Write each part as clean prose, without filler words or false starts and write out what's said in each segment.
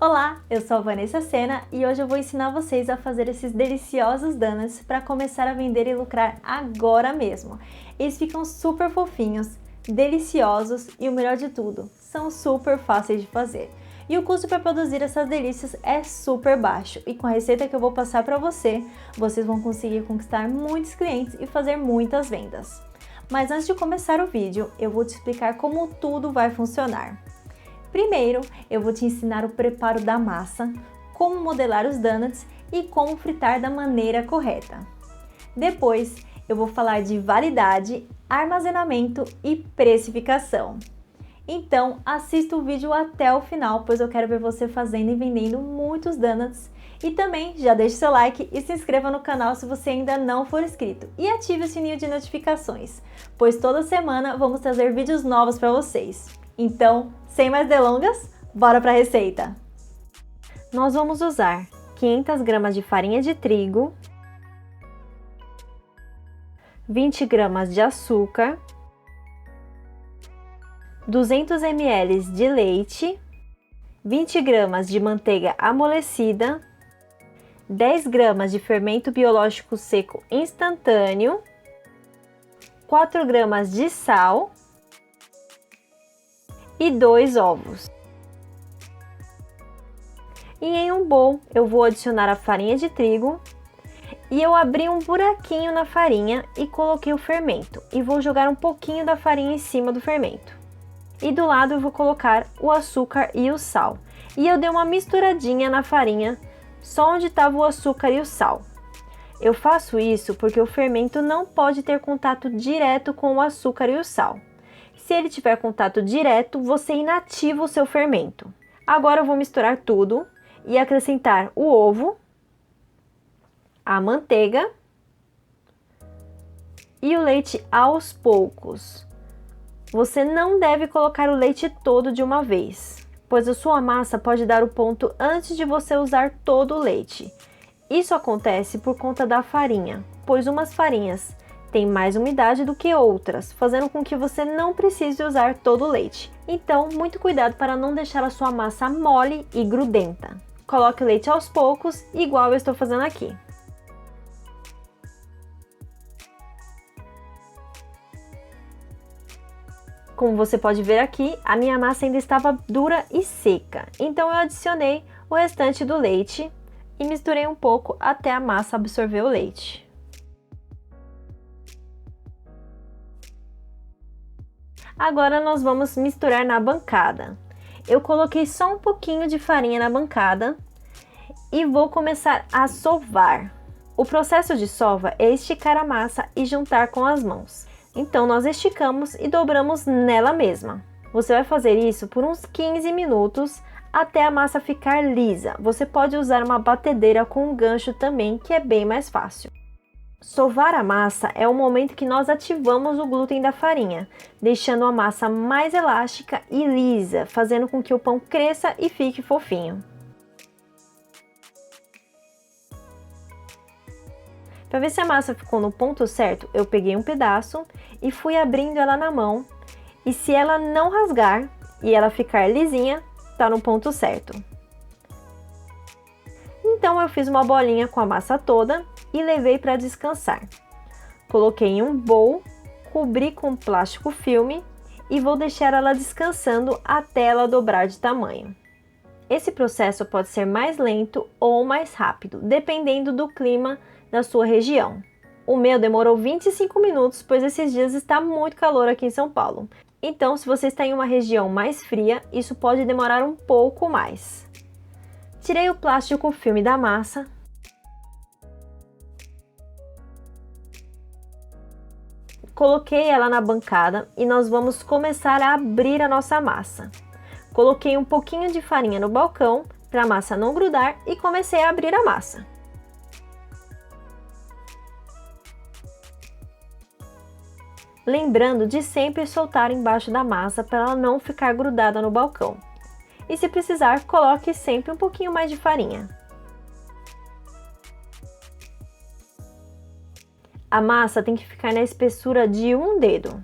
Olá, eu sou a Vanessa Sena e hoje eu vou ensinar vocês a fazer esses deliciosos donuts para começar a vender e lucrar agora mesmo. Eles ficam super fofinhos, deliciosos e o melhor de tudo, são super fáceis de fazer. E o custo para produzir essas delícias é super baixo e com a receita que eu vou passar para vocês vão conseguir conquistar muitos clientes e fazer muitas vendas. Mas antes de começar o vídeo, eu vou te explicar como tudo vai funcionar. Primeiro, eu vou te ensinar o preparo da massa, como modelar os donuts e como fritar da maneira correta. Depois, eu vou falar de validade, armazenamento e precificação. Então, assista o vídeo até o final, pois eu quero ver você fazendo e vendendo muitos donuts. E também já deixe seu like e se inscreva no canal se você ainda não for inscrito. E ative o sininho de notificações, pois toda semana vamos trazer vídeos novos para vocês. Então, sem mais delongas, bora para a receita! Nós vamos usar 500 gramas de farinha de trigo, 20 gramas de açúcar, 200 ml de leite, 20 gramas de manteiga amolecida, 10 gramas de fermento biológico seco instantâneo, 4 gramas de sal e 2 ovos. E em um bowl eu vou adicionar a farinha de trigo e eu abri um buraquinho na farinha e coloquei o fermento e vou jogar um pouquinho da farinha em cima do fermento. E do lado eu vou colocar o açúcar e o sal. E eu dei uma misturadinha na farinha só onde estava o açúcar e o sal. Eu faço isso porque o fermento não pode ter contato direto com o açúcar e o sal. Se ele tiver contato direto, você inativa o seu fermento. Agora eu vou misturar tudo e acrescentar o ovo, a manteiga e o leite aos poucos. Você não deve colocar o leite todo de uma vez, pois a sua massa pode dar o ponto antes de você usar todo o leite. Isso acontece por conta da farinha, pois umas farinhas tem mais umidade do que outras, fazendo com que você não precise usar todo o leite. Então, muito cuidado para não deixar a sua massa mole e grudenta. Coloque o leite aos poucos, igual eu estou fazendo aqui. Como você pode ver aqui, a minha massa ainda estava dura e seca. Então, eu adicionei o restante do leite e misturei um pouco até a massa absorver o leite. Agora nós vamos misturar na bancada. Eu coloquei só um pouquinho de farinha na bancada e vou começar a sovar. O processo de sova é esticar a massa e juntar com as mãos. Então nós esticamos e dobramos nela mesma. Você vai fazer isso por uns 15 minutos até a massa ficar lisa. Você pode usar uma batedeira com um gancho também, que é bem mais fácil. Sovar a massa é o momento que nós ativamos o glúten da farinha, deixando a massa mais elástica e lisa, fazendo com que o pão cresça e fique fofinho. Para ver se a massa ficou no ponto certo, eu peguei um pedaço e fui abrindo ela na mão, e se ela não rasgar e ela ficar lisinha, tá no ponto certo. Então eu fiz uma bolinha com a massa toda e levei para descansar. Coloquei em um bowl, cobri com plástico filme e vou deixar ela descansando até ela dobrar de tamanho. Esse processo pode ser mais lento ou mais rápido, dependendo do clima da sua região. O meu demorou 25 minutos, pois esses dias está muito calor aqui em São Paulo. Então, se você está em uma região mais fria, isso pode demorar um pouco mais. Tirei o plástico filme da massa. Coloquei ela na bancada e nós vamos começar a abrir a nossa massa. Coloquei um pouquinho de farinha no balcão para a massa não grudar e comecei a abrir a massa. Lembrando de sempre soltar embaixo da massa para ela não ficar grudada no balcão. E se precisar, coloque sempre um pouquinho mais de farinha. A massa tem que ficar na espessura de um dedo.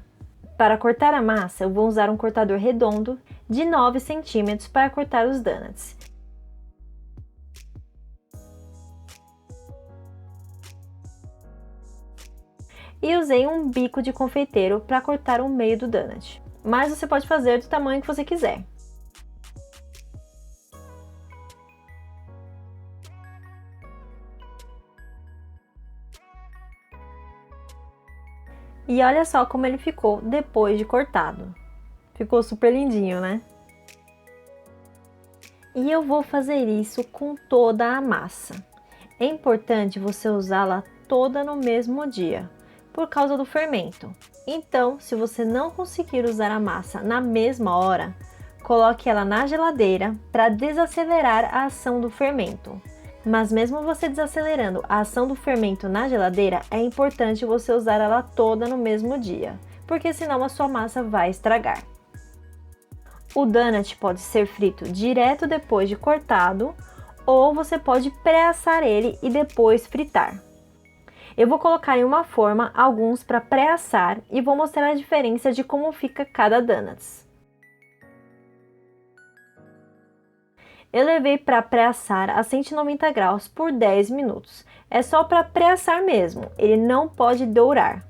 Para cortar a massa, eu vou usar um cortador redondo de 9 centímetros para cortar os donuts. e usei um bico de confeiteiro para cortar o meio do donut. Mas você pode fazer do tamanho que você quiser. E olha só como ele ficou depois de cortado. Ficou super lindinho, né? E eu vou fazer isso com toda a massa. É importante você usá-la toda no mesmo dia, por causa do fermento. Então, se você não conseguir usar a massa na mesma hora, coloque ela na geladeira para desacelerar a ação do fermento. Mas mesmo você desacelerando a ação do fermento na geladeira, é importante você usar ela toda no mesmo dia, porque senão a sua massa vai estragar. O donut pode ser frito direto depois de cortado, ou você pode pré-assar ele e depois fritar. Eu vou colocar em uma forma alguns para pré-assar e vou mostrar a diferença de como fica cada donut. Eu levei para pré-assar a 190 graus por 10 minutos. É só para pré-assar mesmo, ele não pode dourar.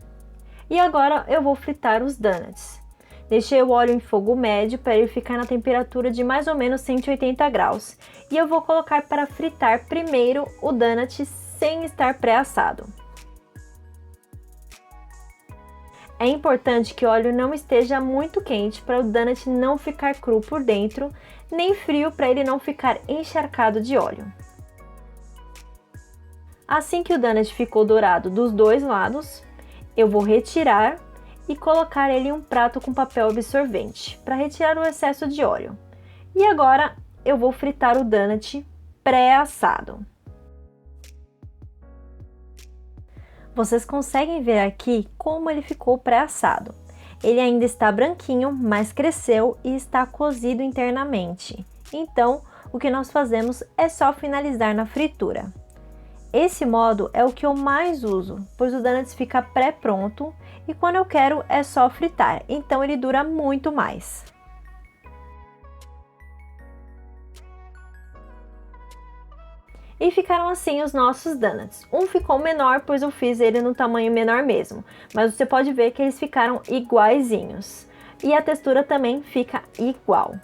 E agora eu vou fritar os donuts. Deixei o óleo em fogo médio para ele ficar na temperatura de mais ou menos 180 graus. E eu vou colocar para fritar primeiro o donut sem estar pré-assado. É importante que o óleo não esteja muito quente para o donut não ficar cru por dentro, nem frio para ele não ficar encharcado de óleo. Assim que o donut ficou dourado dos dois lados, eu vou retirar e colocar ele em um prato com papel absorvente para retirar o excesso de óleo. E agora eu vou fritar o donut pré-assado. Vocês conseguem ver aqui como ele ficou pré-assado. Ele ainda está branquinho, mas cresceu e está cozido internamente. Então, o que nós fazemos é só finalizar na fritura. Esse modo é o que eu mais uso, pois o donut fica pré-pronto e quando eu quero é só fritar, então ele dura muito mais. E ficaram assim os nossos donuts. Um ficou menor, pois eu fiz ele no tamanho menor mesmo, mas você pode ver que eles ficaram iguaizinhos. E a textura também fica igual.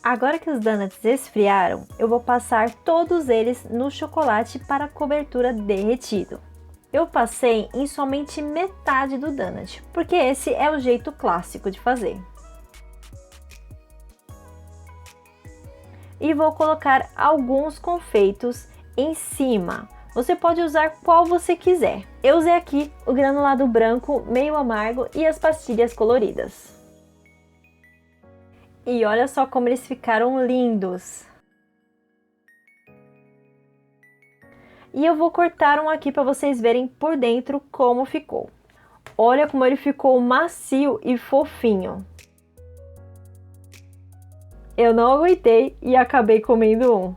Agora que os donuts esfriaram, eu vou passar todos eles no chocolate para a cobertura derretido. Eu passei em somente metade do donut, porque esse é o jeito clássico de fazer. E vou colocar alguns confeitos em cima. Você pode usar qual você quiser. Eu usei aqui o granulado branco meio amargo e as pastilhas coloridas. E olha só como eles ficaram lindos! E eu vou cortar um aqui para vocês verem por dentro como ficou. Olha como ele ficou macio e fofinho. Eu não aguentei e acabei comendo um.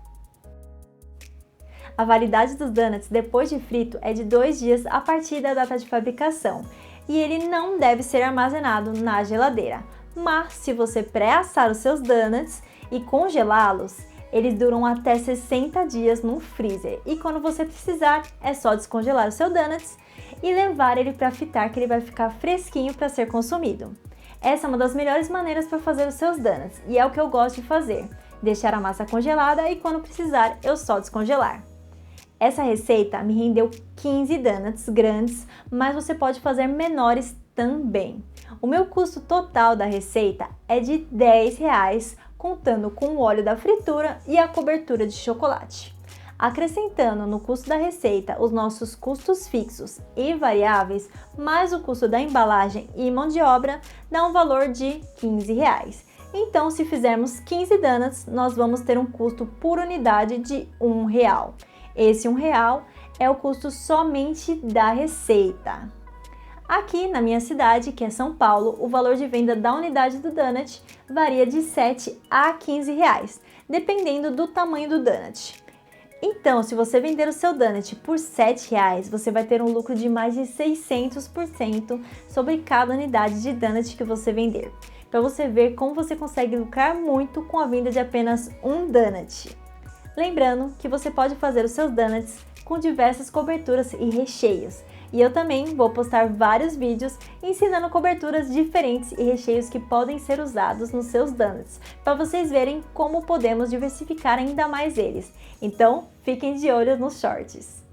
A validade dos donuts depois de frito é de 2 dias a partir da data de fabricação. E ele não deve ser armazenado na geladeira. Mas se você pré-assar os seus donuts e congelá-los, eles duram até 60 dias no freezer. E quando você precisar, é só descongelar o seu donuts e levar ele para fritar, que ele vai ficar fresquinho para ser consumido. Essa é uma das melhores maneiras para fazer os seus donuts e é o que eu gosto de fazer. Deixar a massa congelada e quando precisar, eu só descongelar. Essa receita me rendeu 15 donuts grandes, mas você pode fazer menores também. O meu custo total da receita é de R$10, contando com o óleo da fritura e a cobertura de chocolate. Acrescentando no custo da receita os nossos custos fixos e variáveis, mais o custo da embalagem e mão de obra, dá um valor de R$15. Então, se fizermos 15 donuts, nós vamos ter um custo por unidade de R$1. Esse R$1 é o custo somente da receita. Aqui na minha cidade, que é São Paulo, o valor de venda da unidade do donut varia de R$7 a R$15, dependendo do tamanho do donut. Então, se você vender o seu donut por R$7, você vai ter um lucro de mais de 600% sobre cada unidade de donut que você vender. Para você ver como você consegue lucrar muito com a venda de apenas um donut. Lembrando que você pode fazer os seus donuts com diversas coberturas e recheios. E eu também vou postar vários vídeos ensinando coberturas diferentes e recheios que podem ser usados nos seus donuts, para vocês verem como podemos diversificar ainda mais eles. Então, fiquem de olho nos shorts.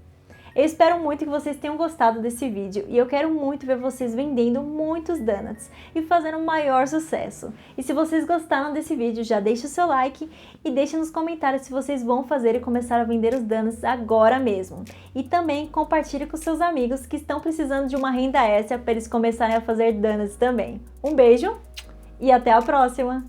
Eu espero muito que vocês tenham gostado desse vídeo e eu quero muito ver vocês vendendo muitos donuts e fazendo um maior sucesso. E se vocês gostaram desse vídeo, já deixa o seu like e deixa nos comentários se vocês vão fazer e começar a vender os donuts agora mesmo. E também compartilhe com seus amigos que estão precisando de uma renda extra para eles começarem a fazer donuts também. Um beijo e até a próxima!